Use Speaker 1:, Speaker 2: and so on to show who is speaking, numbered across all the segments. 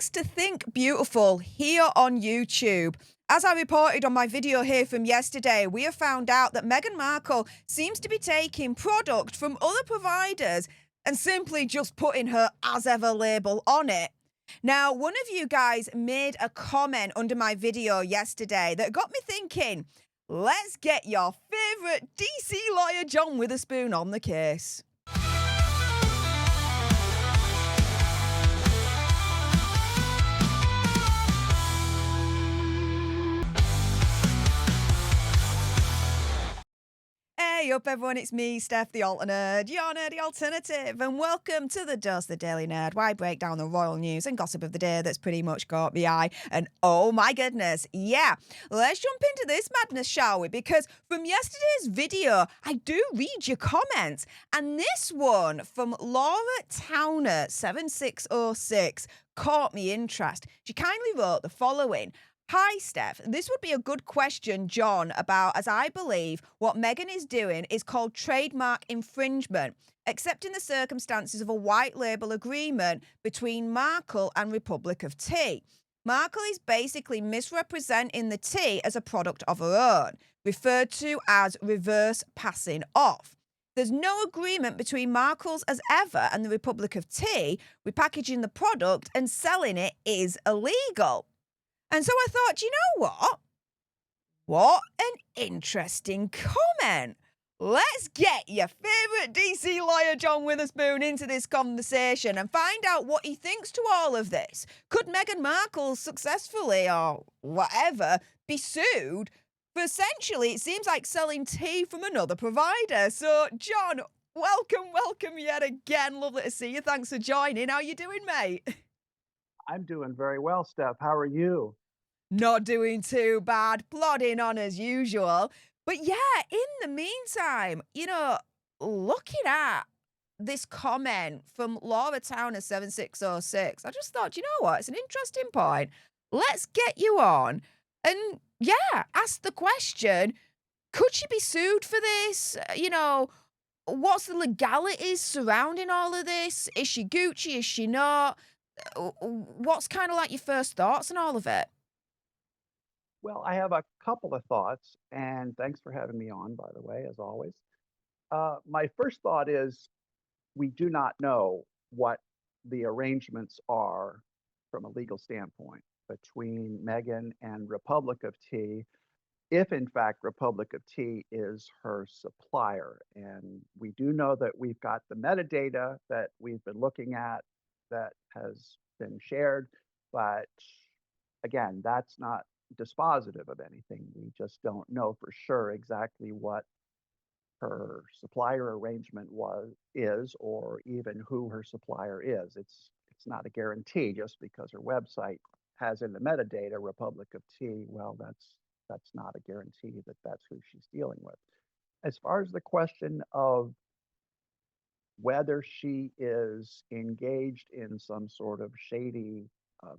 Speaker 1: thanks to Think Beautiful here on YouTube. As I reported on my video here from yesterday, we have found out that Meghan Markle seems to be taking product from other providers and simply just putting her as ever label on it. Now, one of you guys made a comment under my video yesterday that got me thinking, let's get your favourite DC lawyer John Witherspoon on the case. Hey up everyone, it's me, Stef The Alter Nerd, your nerdy alternative, and welcome to the Dose the Daily Nerd, where I break down the royal news and gossip of the day that's pretty much caught the eye. And oh my goodness, yeah, let's jump into this madness, shall we? Because from yesterday's video, I do read your comments, and this one from Laura Towner 7606 caught me interest. She kindly wrote the following. Hi, Steph. This would be a good question, John, about, as I believe, what Meghan is doing is called trademark infringement, except in the circumstances of a white label agreement between Markle and Republic of Tea. Markle is basically misrepresenting the tea as a product of her own, referred to as reverse passing off. There's no agreement between Markle's as ever and the Republic of Tea. Repackaging the product and selling it is illegal. And so I thought, you know what? What an interesting comment. Let's get your favourite DC lawyer John Witherspoon into this conversation and find out what he thinks to all of this. Could Meghan Markle successfully, or whatever, be sued for essentially, it seems like, selling tea from another provider? So, John, welcome yet again. Lovely to see you. Thanks for joining. How you doing, mate?
Speaker 2: I'm doing very well, Steph. How are you?
Speaker 1: Not doing too bad, plodding on as usual. But yeah, in the meantime, looking at this comment from Laura Towner 7606, I just thought, you know what? It's an interesting point. Let's get you on and, yeah, ask the question, could she be sued for this? What's the legalities surrounding all of this? Is she Gucci? Is she not? What's kind of like your first thoughts on all of it?
Speaker 2: Well, I have a couple of thoughts, and thanks for having me on, by the way, as always. My first thought is we do not know what the arrangements are from a legal standpoint between Meghan and Republic of Tea, if in fact Republic of Tea is her supplier. And we do know that we've got the metadata that we've been looking at that has been shared, but again, that's not dispositive of anything. We just don't know for sure exactly what her supplier arrangement is, or even who her supplier is. It's not a guarantee just because her website has in the metadata Republic of Tea. Well, that's not a guarantee that that's who she's dealing with. As far as the question of whether she is engaged in some sort of shady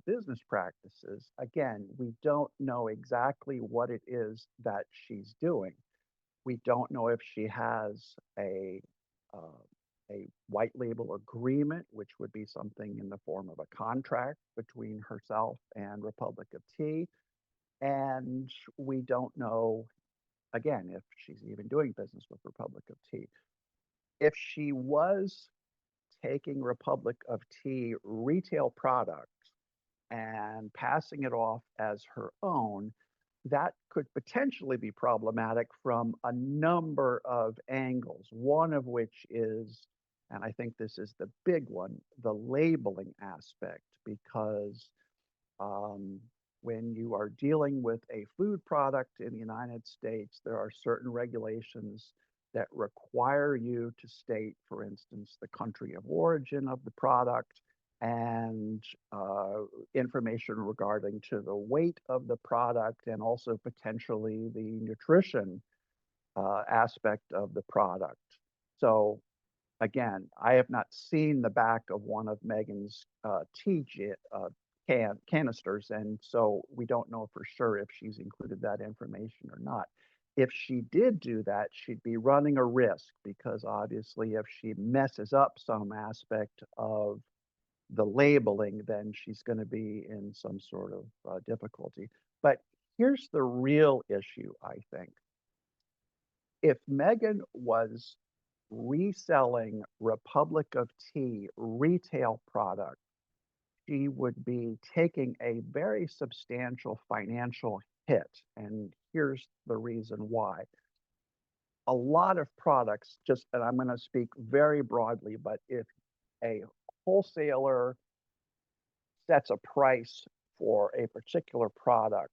Speaker 2: business practices, again, we don't know exactly what it is that she's doing. We don't know if she has a white label agreement, which would be something in the form of a contract between herself and Republic of Tea. And we don't know, again, if she's even doing business with Republic of Tea. If she was taking Republic of Tea retail product and passing it off as her own, that could potentially be problematic from a number of angles. One of which is, and I think this is the big one, the labeling aspect, because when you are dealing with a food product in the United States, there are certain regulations that require you to state, for instance, the country of origin of the product and information regarding to the weight of the product and also potentially the nutrition aspect of the product. So again, I have not seen the back of one of Meghan's tea canisters, and so we don't know for sure if she's included that information or not. If she did do that, she'd be running a risk, because obviously if she messes up some aspect of the labeling, then she's going to be in some sort of difficulty. But here's the real issue, I think. If Meghan was reselling Republic of Tea retail product, she would be taking a very substantial financial hit. And here's the reason why. A lot of products, just, and I'm going to speak very broadly, but if a wholesaler sets a price for a particular product,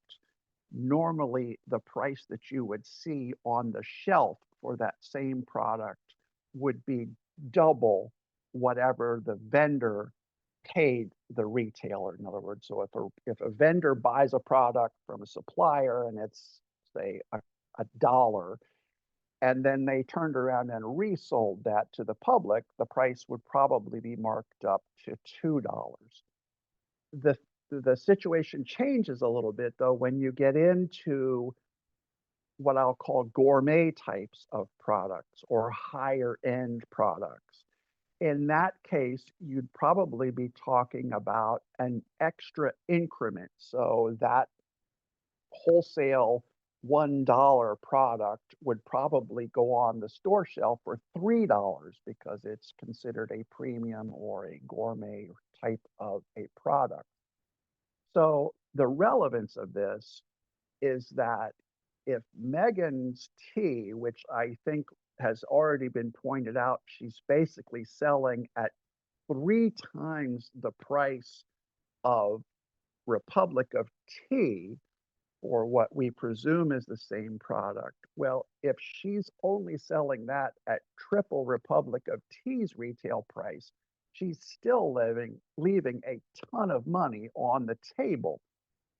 Speaker 2: normally the price that you would see on the shelf for that same product would be double whatever the vendor paid the retailer. In other words, so if a vendor buys a product from a supplier and it's, say, a dollar, and then they turned around and resold that to the public, the price would probably be marked up to $2. The the situation changes a little bit though when you get into what I'll call gourmet types of products or higher end products. In that case, you'd probably be talking about an extra increment. So that wholesale $1 product would probably go on the store shelf for $3 because it's considered a premium or a gourmet type of a product. So the relevance of this is that if Meghan's tea, which I think has already been pointed out, she's basically selling at 3 times the price of Republic of Tea for what we presume is the same product. Well, if she's only selling that at triple Republic of Tea's retail price, she's still leaving a ton of money on the table.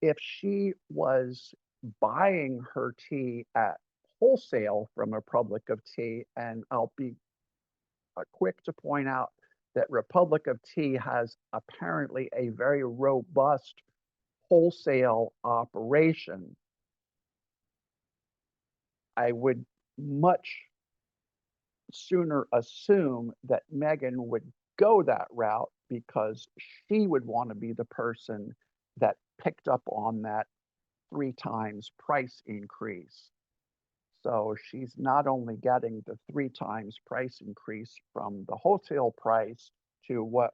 Speaker 2: If she was buying her tea at wholesale from Republic of Tea, and I'll be quick to point out that Republic of Tea has apparently a very robust wholesale operation, I would much sooner assume that Meghan would go that route because she would want to be the person that picked up on that 3 times price increase. So she's not only getting the 3 times price increase from the wholesale price to what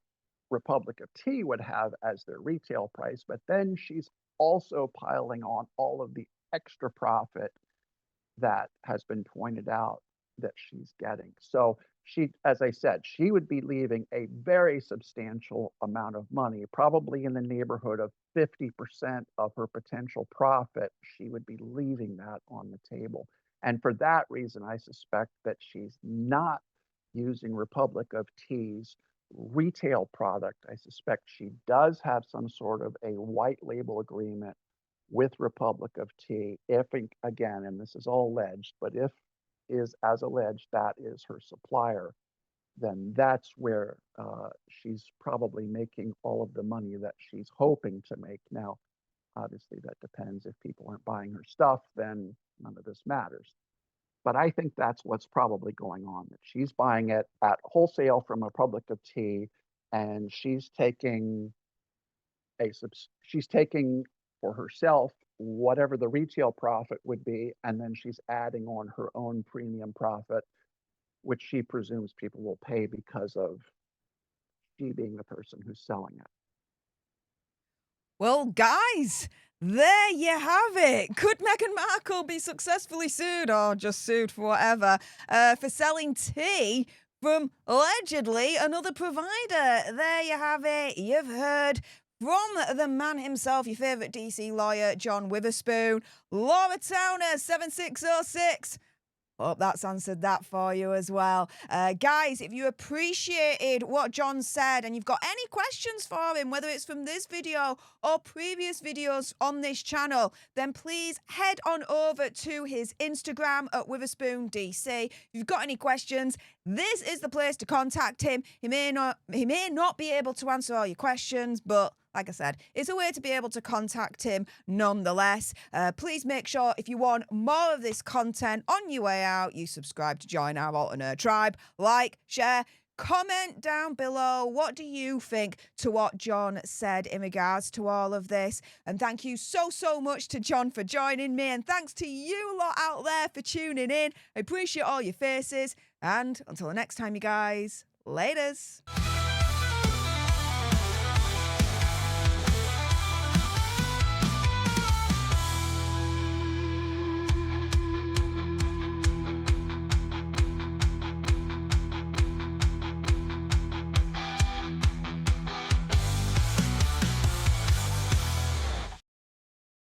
Speaker 2: Republic of Tea would have as their retail price, but then she's also piling on all of the extra profit that has been pointed out that she's getting. So she, as I said, she would be leaving a very substantial amount of money, probably in the neighborhood of 50% of her potential profit. She would be leaving that on the table. And for that reason, I suspect that she's not using Republic of Tea's retail product. I suspect she does have some sort of a white label agreement with Republic of Tea, if, again, and this is all alleged, but if is as alleged that is her supplier, then that's where she's probably making all of the money that she's hoping to make. Now, obviously that depends. If people aren't buying her stuff, then none of this matters. But I think that's what's probably going on, that she's buying it at wholesale from Republic of Tea, and she's taking for herself whatever the retail profit would be, and then she's adding on her own premium profit, which she presumes people will pay because of she being the person who's selling it.
Speaker 1: Well, guys, there you have it. Could Meghan Markle be successfully sued, or just sued for whatever, for selling tea from allegedly another provider? There you have it. You've heard from the man himself, your favourite DC lawyer, John Witherspoon. Laura Towner, 7606. Hope that's answered that for you as well. Guys, if you appreciated what John said and you've got any questions for him, whether it's from this video or previous videos on this channel, then please head on over to his Instagram at WitherspoonDC. If you've got any questions, this is the place to contact him. He may not be able to answer all your questions, but like I said, it's a way to be able to contact him nonetheless. Please make sure if you want more of this content on your way out, you subscribe to join our Alter Nerd tribe. Like, share, Comment down below. What do you think to what John said in regards to all of this? And thank you so much to John for joining me. And thanks to you lot out there for tuning in. I appreciate all your faces. And until the next time, you guys, laters.